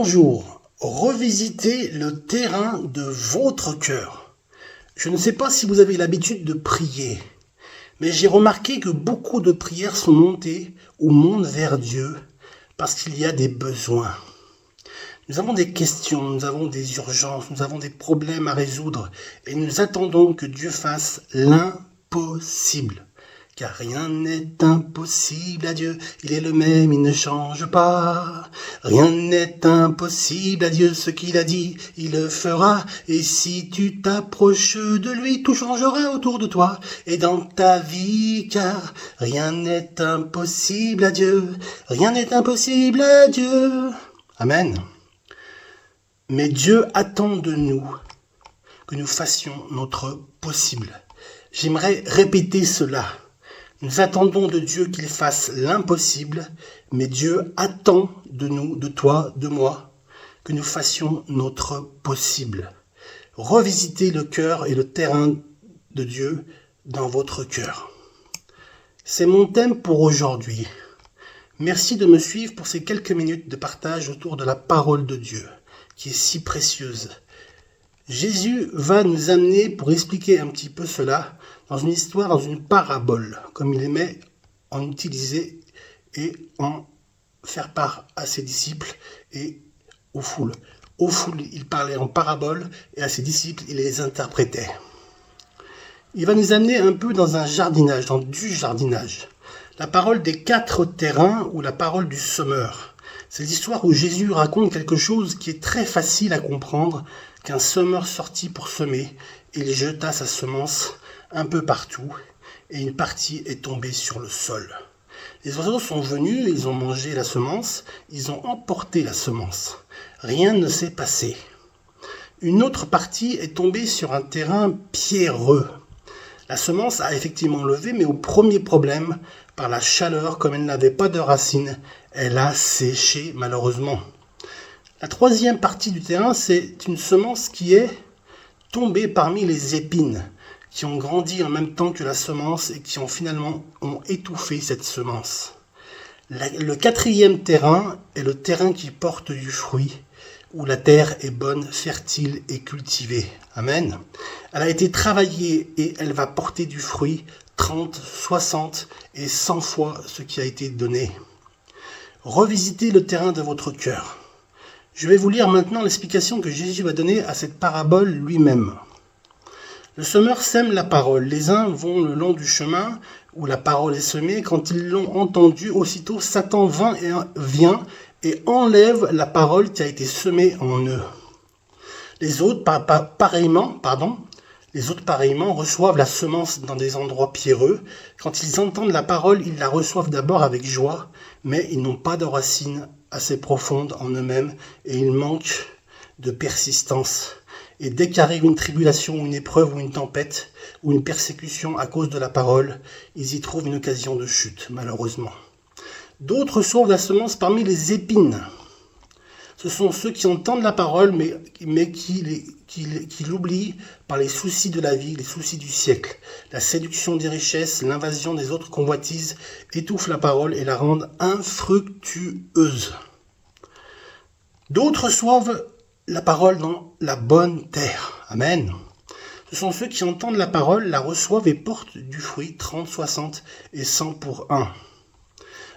Bonjour, revisitez le terrain de votre cœur. Je ne sais pas si vous avez l'habitude de prier, mais j'ai remarqué que beaucoup de prières sont montées ou montent vers Dieu parce qu'il y a des besoins. Nous avons des questions, nous avons des urgences, nous avons des problèmes à résoudre et nous attendons que Dieu fasse l'impossible. Car rien n'est impossible à Dieu, il est le même, il ne change pas. Rien n'est impossible à Dieu, ce qu'il a dit, il le fera. Et si tu t'approches de lui, tout changera autour de toi et dans ta vie, car rien n'est impossible à Dieu. Rien n'est impossible à Dieu. Amen. Mais Dieu attend de nous que nous fassions notre possible. J'aimerais répéter cela. Nous attendons de Dieu qu'il fasse l'impossible, mais Dieu attend de nous, de toi, de moi, que nous fassions notre possible. Revisitez le cœur et le terrain de Dieu dans votre cœur. C'est mon thème pour aujourd'hui. Merci de me suivre pour ces quelques minutes de partage autour de la parole de Dieu, qui est si précieuse. Jésus va nous amener, pour expliquer un petit peu cela, dans une histoire, dans une parabole, comme il aimait en utiliser et en faire part à ses disciples et aux foules. Aux foules, il parlait en parabole et à ses disciples, il les interprétait. Il va nous amener un peu dans un jardinage, dans du jardinage. La parole des 4 terrains ou la parole du semeur. C'est l'histoire où Jésus raconte quelque chose qui est très facile à comprendre, qu'un semeur sortit pour semer et il jeta sa semence un peu partout et une partie est tombée sur le sol. Les oiseaux sont venus, ils ont mangé la semence, ils ont emporté la semence. Rien ne s'est passé. Une autre partie est tombée sur un terrain pierreux. La semence a effectivement levé, mais au premier problème, par la chaleur, comme elle n'avait pas de racines, elle a séché malheureusement. La troisième partie du terrain, c'est une semence qui est tombée parmi les épines, qui ont grandi en même temps que la semence et qui ont finalement étouffé cette semence. Le 4e terrain est le terrain qui porte du fruit, où la terre est bonne, fertile et cultivée. Amen. Elle a été travaillée et elle va porter du fruit 30, 60 et 100 fois ce qui a été donné. Revisitez le terrain de votre cœur. Je vais vous lire maintenant l'explication que Jésus va donner à cette parabole lui-même. Le semeur sème la parole. Les uns vont le long du chemin où la parole est semée. Quand ils l'ont entendue, aussitôt Satan vient et enlève la parole qui a été semée en eux. Les autres, pareillement, reçoivent la semence dans des endroits pierreux. Quand ils entendent la parole, ils la reçoivent d'abord avec joie, mais ils n'ont pas de racines assez profondes en eux-mêmes et ils manquent de persistance. Et dès qu'arrive une tribulation, une épreuve ou une tempête ou une persécution à cause de la parole, ils y trouvent une occasion de chute, malheureusement. D'autres reçoivent la semence parmi les épines. Ce sont ceux qui entendent la parole, mais qui l'oublient par les soucis de la vie, les soucis du siècle. La séduction des richesses, l'invasion des autres convoitises étouffent la parole et la rendent infructueuse. D'autres reçoivent la parole dans la bonne terre. Amen. Ce sont ceux qui entendent la parole, la reçoivent et portent du fruit 30, 60 et 100 pour 1.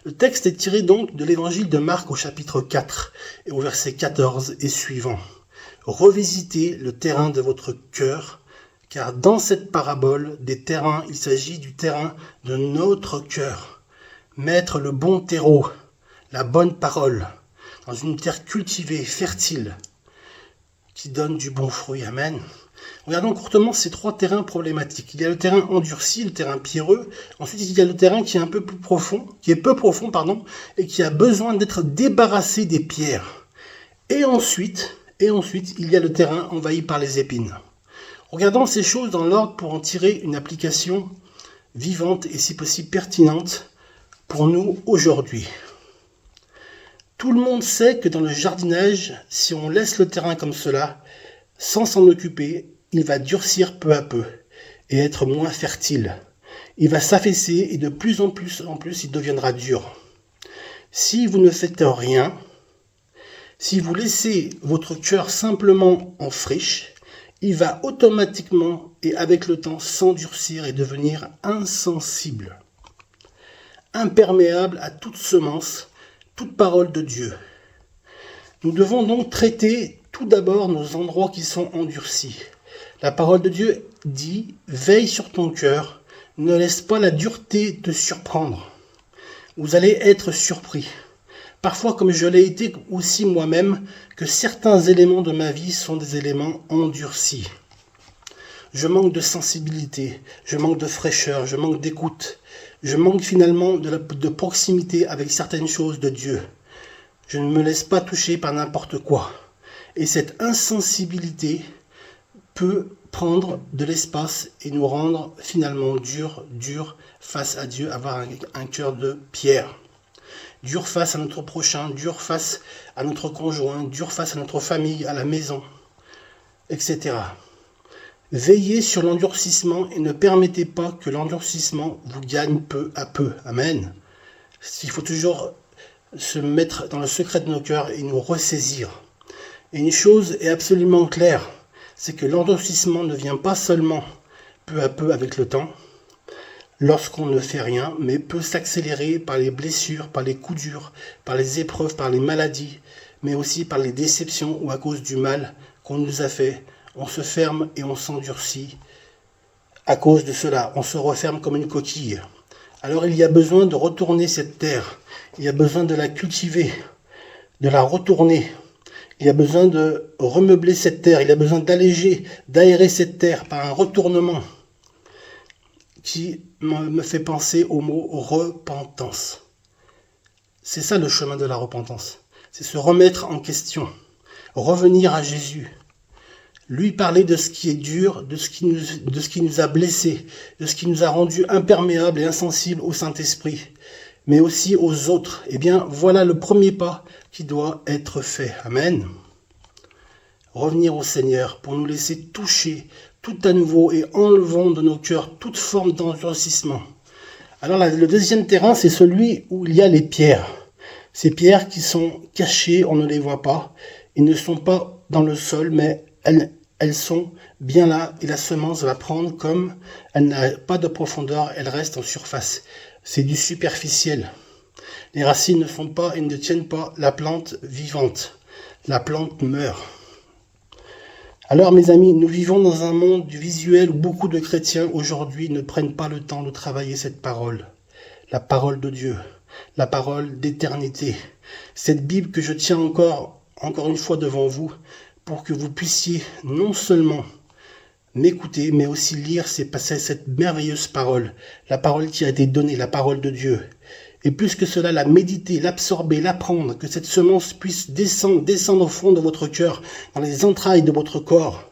Le texte est tiré donc de l'évangile de Marc au chapitre 4 et au verset 14 et suivant. Revisitez le terrain de votre cœur, car dans cette parabole des terrains, il s'agit du terrain de notre cœur. Mettre le bon terreau, la bonne parole, dans une terre cultivée, fertile, qui donne du bon fruit. Amen. Regardons courtement ces 3 terrains problématiques. Il y a le terrain endurci, le terrain pierreux. Ensuite, il y a le terrain qui est un peu plus profond, et qui a besoin d'être débarrassé des pierres. Et ensuite, il y a le terrain envahi par les épines. Regardons ces choses dans l'ordre pour en tirer une application vivante et si possible pertinente pour nous aujourd'hui. Tout le monde sait que dans le jardinage, si on laisse le terrain comme cela, sans s'en occuper, il va durcir peu à peu et être moins fertile. Il va s'affaisser et de plus en plus, il deviendra dur. Si vous ne faites rien, Si vous laissez votre cœur simplement en friche, il va automatiquement et avec le temps s'endurcir et devenir insensible, imperméable à toute semence, toute parole de Dieu. Nous devons donc traiter tout d'abord nos endroits qui sont endurcis. La parole de Dieu dit « Veille sur ton cœur, ne laisse pas la dureté te surprendre. » Vous allez être surpris. Parfois, comme je l'ai été aussi moi-même, que certains éléments de ma vie sont des éléments endurcis. Je manque de sensibilité, je manque de fraîcheur, je manque d'écoute. Je manque finalement de proximité avec certaines choses de Dieu. Je ne me laisse pas toucher par n'importe quoi. Et cette insensibilité peut prendre de l'espace et nous rendre finalement durs face à Dieu, avoir un cœur de pierre. Dur face à notre prochain, dur face à notre conjoint, dur face à notre famille, à la maison, etc. Veillez sur l'endurcissement et ne permettez pas que l'endurcissement vous gagne peu à peu. Amen. Il faut toujours se mettre dans le secret de nos cœurs et nous ressaisir. Et une chose est absolument claire, c'est que l'endurcissement ne vient pas seulement peu à peu avec le temps, lorsqu'on ne fait rien, mais peut s'accélérer par les blessures, par les coups durs, par les épreuves, par les maladies, mais aussi par les déceptions ou à cause du mal qu'on nous a fait. On se ferme et on s'endurcit. À cause de cela, on se referme comme une coquille. Alors il y a besoin de retourner cette terre. Il y a besoin de la cultiver, de la retourner. Il y a besoin de remeubler cette terre. Il y a besoin d'alléger, d'aérer cette terre par un retournement qui me fait penser au mot repentance. C'est ça le chemin de la repentance. C'est se remettre en question, revenir à Jésus, lui parler de ce qui est dur, de ce qui nous a blessés, de ce qui nous a rendus imperméables et insensibles au Saint-Esprit, mais aussi aux autres. Eh bien, voilà le premier pas qui doit être fait. Amen. Revenir au Seigneur pour nous laisser toucher tout à nouveau et enlevons de nos cœurs toute forme d'endurcissement. Alors le deuxième terrain, c'est celui où il y a les pierres. Ces pierres qui sont cachées, on ne les voit pas. Ils ne sont pas dans le sol, mais elles sont bien là et la semence va prendre comme elle n'a pas de profondeur, elle reste en surface. C'est du superficiel. Les racines ne sont pas et ne tiennent pas la plante vivante. La plante meurt. Alors mes amis, nous vivons dans un monde du visuel où beaucoup de chrétiens aujourd'hui ne prennent pas le temps de travailler cette parole. La parole de Dieu, la parole d'éternité. Cette Bible que je tiens encore une fois devant vous pour que vous puissiez non seulement m'écouter, mais aussi lire cette merveilleuse parole. La parole qui a été donnée, la parole de Dieu. Et plus que cela, la méditer, l'absorber, l'apprendre, que cette semence puisse descendre au fond de votre cœur, dans les entrailles de votre corps,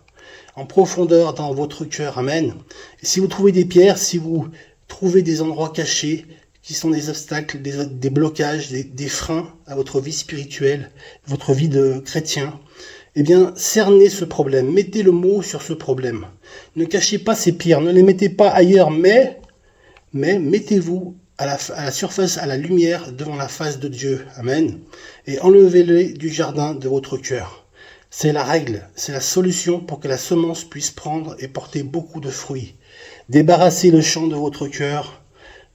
en profondeur dans votre cœur. Amen. Et si vous trouvez des pierres, si vous trouvez des endroits cachés, qui sont des obstacles, des blocages, des freins à votre vie spirituelle, votre vie de chrétien, eh bien, cernez ce problème, mettez le mot sur ce problème. Ne cachez pas ces pierres, ne les mettez pas ailleurs, mais mettez-vous à la surface, à la lumière, devant la face de Dieu. Amen. Et enlevez-les du jardin de votre cœur. C'est la règle, c'est la solution pour que la semence puisse prendre et porter beaucoup de fruits. Débarrassez le champ de votre cœur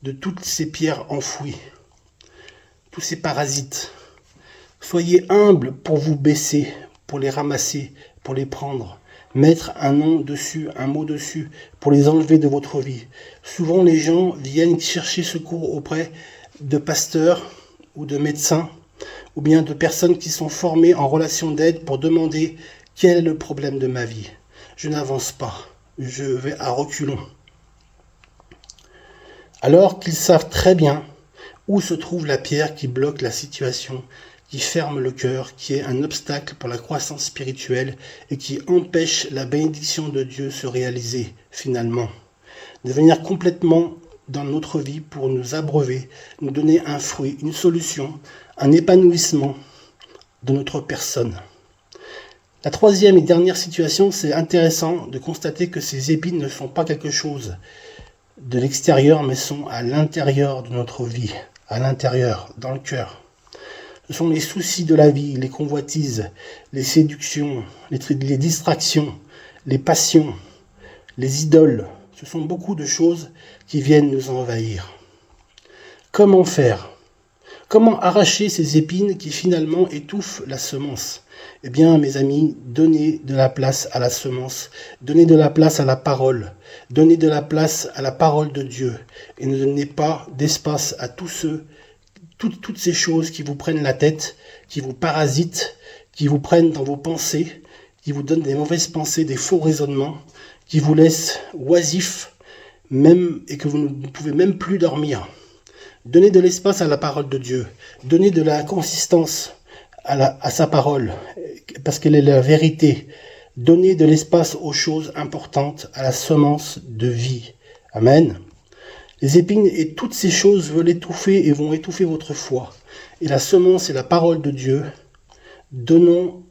de toutes ces pierres enfouies, tous ces parasites. Soyez humble pour vous baisser, pour les ramasser, pour les prendre. Mettre un nom dessus, un mot dessus, pour les enlever de votre vie. Souvent, les gens viennent chercher secours auprès de pasteurs ou de médecins, ou bien de personnes qui sont formées en relation d'aide pour demander quel est le problème de ma vie. Je n'avance pas, je vais à reculons. Alors qu'ils savent très bien où se trouve la pierre qui bloque la situation, qui ferme le cœur, qui est un obstacle pour la croissance spirituelle et qui empêche la bénédiction de Dieu se réaliser finalement. De venir complètement dans notre vie pour nous abreuver, nous donner un fruit, une solution, un épanouissement de notre personne. La troisième et dernière situation, c'est intéressant de constater que ces épines ne sont pas quelque chose de l'extérieur, mais sont à l'intérieur de notre vie, à l'intérieur, dans le cœur. Ce sont les soucis de la vie, les convoitises, les séductions, les distractions, les passions, les idoles. Ce sont beaucoup de choses qui viennent nous envahir. Comment faire ? Comment arracher ces épines qui finalement étouffent la semence ? Eh bien, mes amis, donnez de la place à la semence, donnez de la place à la parole, donnez de la place à la parole de Dieu et ne donnez pas d'espace à toutes ces choses qui vous prennent la tête, qui vous parasitent, qui vous prennent dans vos pensées, qui vous donnent des mauvaises pensées, des faux raisonnements, qui vous laissent oisifs, même et que vous ne pouvez même plus dormir. Donnez de l'espace à la parole de Dieu, donnez de la consistance à sa parole, parce qu'elle est la vérité. Donnez de l'espace aux choses importantes, à la semence de vie. Amen. Les épines et toutes ces choses veulent étouffer et vont étouffer votre foi. Et la semence est la parole de Dieu. Donnons,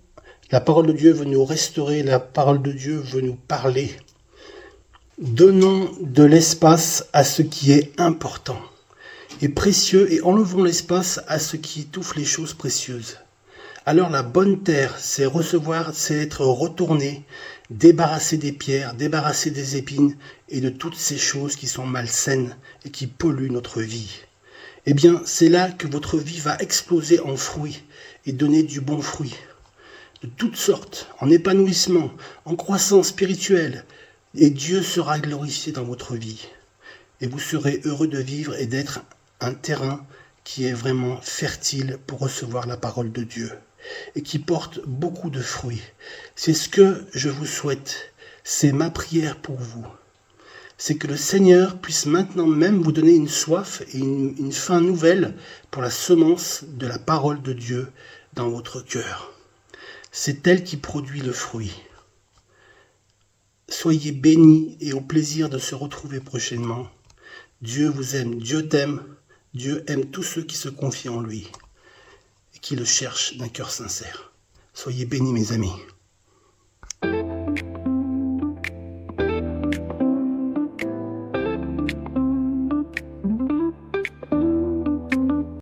la parole de Dieu veut nous restaurer, la parole de Dieu veut nous parler. Donnons de l'espace à ce qui est important et précieux et enlevons l'espace à ce qui étouffe les choses précieuses. Alors la bonne terre, c'est recevoir, c'est être retourné, débarrassé des pierres, débarrassé des épines et de toutes ces choses qui sont malsaines et qui polluent notre vie. Eh bien, c'est là que votre vie va exploser en fruits et donner du bon fruit. De toutes sortes, en épanouissement, en croissance spirituelle. Et Dieu sera glorifié dans votre vie. Et vous serez heureux de vivre et d'être un terrain qui est vraiment fertile pour recevoir la parole de Dieu et qui porte beaucoup de fruits. C'est ce que je vous souhaite. C'est ma prière pour vous. C'est que le Seigneur puisse maintenant même vous donner une soif et une faim nouvelle pour la semence de la parole de Dieu dans votre cœur. C'est elle qui produit le fruit. Soyez bénis et au plaisir de se retrouver prochainement. Dieu vous aime, Dieu t'aime, Dieu aime tous ceux qui se confient en lui et qui le cherchent d'un cœur sincère. Soyez bénis mes amis.